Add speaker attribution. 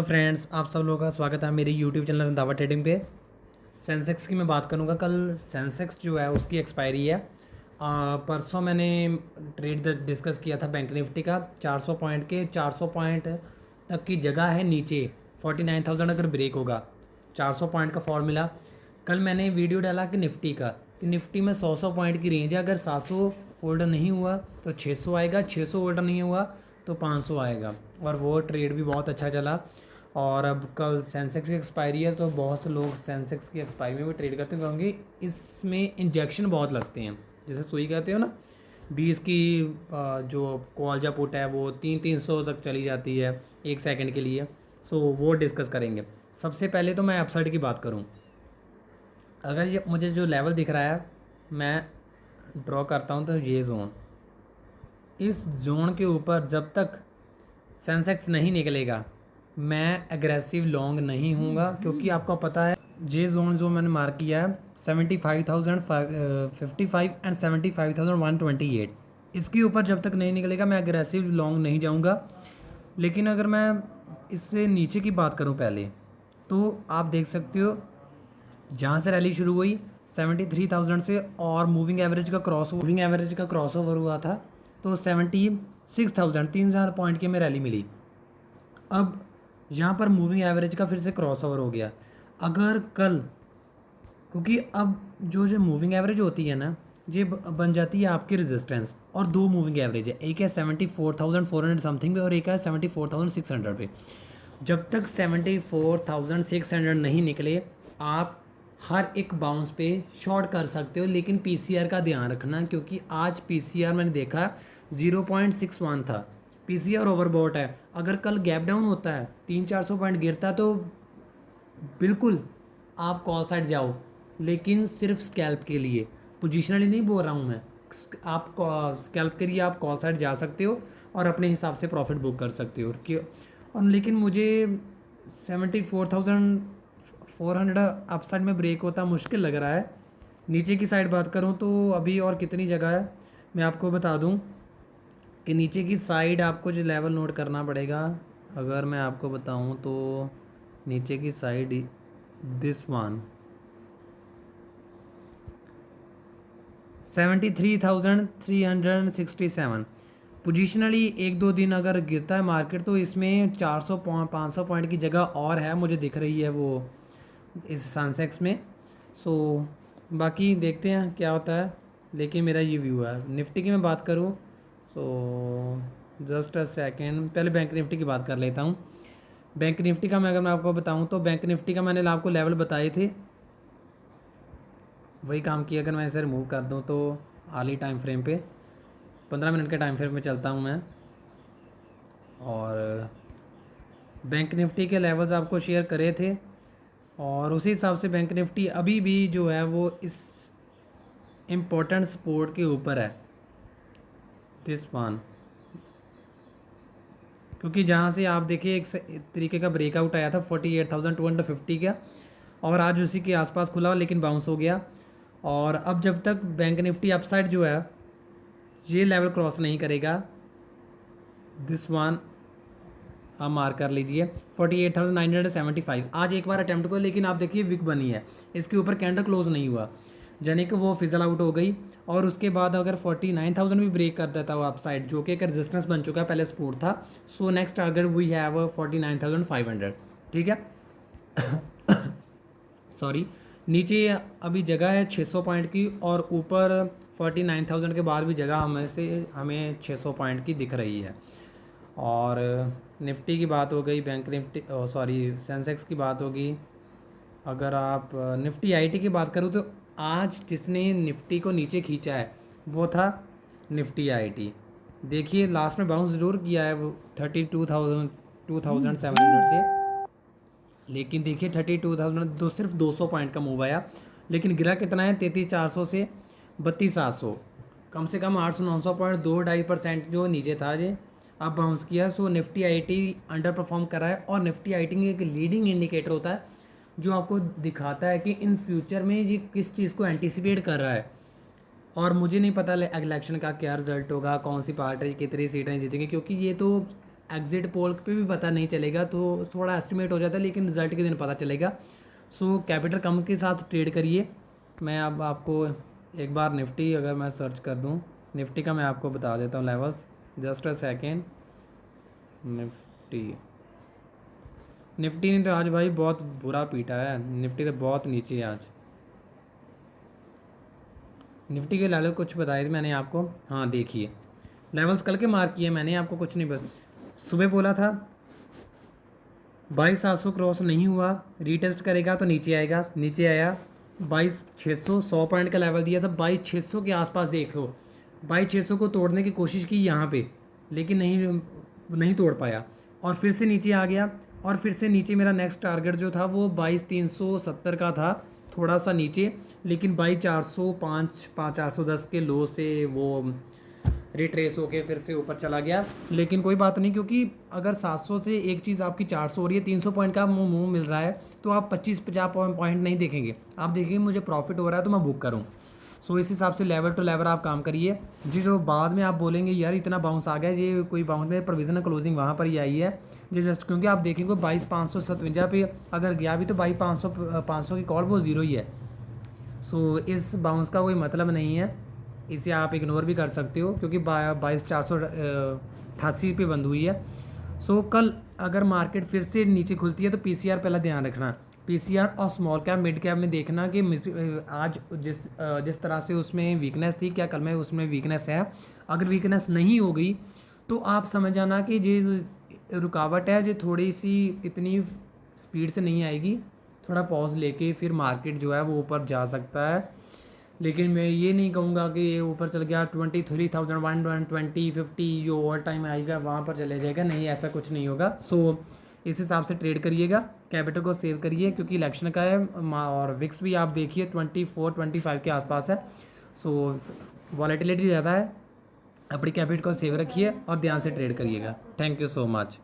Speaker 1: Friends, आप सब लोगों का स्वागत है मेरे यूट्यूब चैनल रंधावा ट्रेडिंग पे। सेंसेक्स की मैं बात करूंगा। कल सेंसेक्स जो है उसकी एक्सपायरी है। परसों मैंने ट्रेड डिस्कस किया था बैंक निफ्टी का 400 पॉइंट के 400 पॉइंट तक की जगह है नीचे। 49,000 अगर ब्रेक होगा 400 पॉइंट का फॉल मिला। कल मैंने वीडियो डाला कि निफ्टी का कि निफ्टी में 100 पॉइंट की रेंज है। अगर 700 होल्डर नहीं हुआ तो 600 आएगा, 600 होल्डर नहीं हुआ तो 500 आएगा। और वो ट्रेड भी बहुत अच्छा चला। और अब कल सेंसेक्स की एक्सपायरी है तो बहुत से लोग सेंसेक्स की एक्सपायरी में भी ट्रेड करते हैं, क्योंकि इसमें इंजेक्शन बहुत लगते हैं। जैसे सुई कहते हो ना, 20 की जो कॉल्जा पुट है वो 300 तक चली जाती है 1 सेकंड के लिए। सो वो डिस्कस करेंगे। सबसे पहले तो मैं अपसाइड की बात करूं। अगर ये मुझे जो लेवल दिख रहा है मैं ड्रॉ करता हूं, तो ये जोन, इस जोन के ऊपर जब तक सेंसेक्स नहीं निकलेगा मैं एग्रेसिव लॉन्ग नहीं हूँगा। क्योंकि आपको पता है ये जोन जो मैंने मार्क किया है 75,055 एंड 75,128, इसके ऊपर जब तक नहीं निकलेगा मैं एग्रेसिव लॉन्ग नहीं जाऊँगा। लेकिन अगर मैं इससे नीचे की बात करूँ पहले, तो आप देख सकते हो जहाँ से रैली शुरू हुई 73,000 से, और मूविंग एवरेज का क्रॉस ओवर हुआ था तो 76,000 3,000 पॉइंट की में रैली मिली। अब यहाँ पर मूविंग एवरेज का फिर से क्रॉस ओवर हो गया। अगर कल, क्योंकि अब जो जो मूविंग एवरेज होती है ना, ये बन जाती है आपकी रेजिस्टेंस। और दो मूविंग एवरेज है, एक है 74,400 समथिंग पे और एक है 74,600 पे। जब तक 74,600 नहीं निकले आप हर एक बाउंस पे शॉर्ट कर सकते हो। लेकिन पीसीआर का ध्यान रखना, क्योंकि आज पीसीआर मैंने देखा 0.61 था। पीसीआर ओवरबॉट है। अगर कल गैप डाउन होता है 300-400 पॉइंट गिरता है तो बिल्कुल आप कॉल साइड जाओ, लेकिन सिर्फ स्कैल्प के लिए, पोजिशनली नहीं बोल रहा हूँ मैं। आप स्कैल्प के लिए आप कॉल साइड जा सकते हो और अपने हिसाब से प्रॉफिट बुक कर सकते हो कि। और लेकिन मुझे 74,400 अप साइड में ब्रेक होता मुश्किल लग रहा है। नीचे की साइड बात करूँ तो अभी और कितनी जगह है मैं आपको बता दूँ कि नीचे की साइड आपको जो लेवल नोट करना पड़ेगा। अगर मैं आपको बताऊं तो नीचे की साइड दिस वन 73,367। पोजिशनली एक दो दिन अगर गिरता है मार्केट तो इसमें 400 500 पॉइंट की जगह और है, मुझे दिख रही है वो इस सेंसेक्स में। सो बाकी देखते हैं क्या होता है। लेकिन मेरा ये व्यू है। निफ्टी की मैं बात करूँ सो जस्ट अ सेकेंड, पहले बैंक निफ्टी की बात कर लेता हूँ। बैंक निफ्टी का मैं अगर मैं आपको बताऊँ तो बैंक निफ्टी का मैंने आपको लेवल बताए थे, वही काम किया। अगर मैं इसे रिमूव कर दूँ तो हाली टाइम फ्रेम पे 15 मिनट के टाइम फ्रेम में चलता हूँ मैं, और बैंक निफ्टी के लेवल्स आपको शेयर करे थे। और उसी हिसाब से बैंक निफ्टी अभी भी जो है वो इस इम्पोर्टेंट सपोर्ट के ऊपर है, दिस वन। क्योंकि जहाँ से आप देखिए एक तरीके का ब्रेकआउट आया था 48,250 का, और आज उसी के आसपास खुला लेकिन बाउंस हो गया। और अब जब तक बैंक निफ्टी अपसाइड जो है ये लेवल क्रॉस नहीं करेगा, दिस वन आप मार्क कर लीजिए 48,975। आज एक बार अटैम्प्ट को, लेकिन आप देखिए विक बनी है, इसके ऊपर कैंडल क्लोज नहीं हुआ, यानी कि वो फिजल आउट हो गई। और उसके बाद अगर 49,000 भी ब्रेक कर देता वो अपसाइड, जो कि एक रेजिस्टेंस बन चुका है, पहले सपोर्ट था। So next target we have 49,500। ठीक है सॉरी, नीचे अभी जगह है 600 पॉइंट की, और ऊपर 49,000 के बाद भी जगह हमें 600 पॉइंट की दिख रही है। और निफ्टी की बात हो गई, बैंक निफ्टी सॉरी सेंसेक्स की बात होगी। अगर आप निफ्टी आईटी की बात करूँ तो आज जिसने निफ्टी को नीचे खींचा है वो था निफ्टी आईटी। देखिए लास्ट में बाउंस ज़रूर किया है वो 32,700 से, लेकिन देखिए 32,000 सिर्फ 200 पॉइंट का मूव आया। लेकिन गिरा कितना है 33,400 से 32,700, कम से कम 800-900 पॉइंट, 2-2.5% जो नीचे था जे अब बाउंस किया। सो निफ्टी आईटी अंडर परफॉर्म कर रहा है। और निफ्टी आईटी एक लीडिंग इंडिकेटर होता है जो आपको दिखाता है कि इन फ्यूचर में ये किस चीज़ को एंटिसिपेट कर रहा है। और मुझे नहीं पता इलेक्शन का क्या रिजल्ट होगा, कौन सी पार्टी कितनी सीटें जीतेंगी, क्योंकि ये तो एग्जिट पोल पे भी पता नहीं चलेगा, तो थोड़ा एस्टिमेट हो जाता है, लेकिन रिजल्ट के दिन पता चलेगा। सो कैपिटल कम के साथ ट्रेड करिए। मैं अब आपको एक बार निफ्टी अगर मैं सर्च कर दूं, निफ्टी का मैं आपको बता देता हूँ levels, just a second. Nifty Nifty ने तो आज भाई बहुत बुरा पीटा है, निफ्टी तो बहुत नीचे है आज। निफ्टी के लेवल कुछ बताए थे मैंने आपको, हाँ देखिए लेवल्स कल के मार्क किए मैंने आपको, कुछ नहीं सुबह बोला था 22,700 क्रॉस नहीं हुआ, रीटेस्ट करेगा तो नीचे आएगा, नीचे आया 22,600, 100 पॉइंट का लेवल दिया था 22,600 के आसपास, देखो 22,600 को तोड़ने की कोशिश की यहाँ पे, लेकिन नहीं तोड़ पाया, और फिर से नीचे आ गया, और फिर से नीचे मेरा नेक्स्ट टारगेट जो था वो 22,370 का था, थोड़ा सा नीचे, लेकिन 22,405 410 के लो से वो रिट्रेस होके फिर से ऊपर चला गया। लेकिन कोई बात नहीं, क्योंकि अगर 700 से एक चीज़ आपकी 400 हो रही है, 300 पॉइंट का मुंह मिल रहा है, तो आप 25-50 पॉइंट नहीं देखेंगे, आप देखेंगे मुझे प्रॉफिट हो रहा है तो मैं बुक करूँ। सो इस हिसाब से लेवल टू लेवल आप काम करिए जी। जो बाद में आप बोलेंगे यार इतना बाउंस आ गया, ये कोई बाउंस में प्रोविजनल क्लोजिंग वहाँ पर ही आई है जी, जस्ट क्योंकि आप देखेंगे 22,557 पे अगर गया भी तो 22,500 की कॉल वो ज़ीरो ही है। सो इस बाउंस का कोई मतलब नहीं है, इसे आप इग्नोर भी कर सकते हो, क्योंकि 22,488 पे बंद हुई है। सो कल अगर मार्केट फिर से नीचे खुलती है तो पीसीआर पहला ध्यान रखना, पीसीआर और स्मॉल कैप मिड कैप में देखना कि आज जिस तरह से उसमें वीकनेस थी, क्या कल में उसमें वीकनेस है। अगर वीकनेस नहीं हो गई तो आप समझ जाना कि जो रुकावट है जो थोड़ी सी इतनी स्पीड से नहीं आएगी, थोड़ा पॉज लेके फिर मार्केट जो है वो ऊपर जा सकता है। लेकिन मैं ये नहीं कहूँगा कि ये ऊपर चल गया 23,120 50 जो ऑल टाइम आएगा वहाँ पर चले जाएगा, नहीं ऐसा कुछ नहीं होगा। सो इस हिसाब से ट्रेड करिएगा, कैपिटल को सेव करिए, क्योंकि इलेक्शन का है, और विक्स भी आप देखिए 24-25 के आसपास है। सो वॉलेटिलिटी ज़्यादा है, अपनी कैपिटल को सेव रखिए और ध्यान से ट्रेड करिएगा। Thank you so much.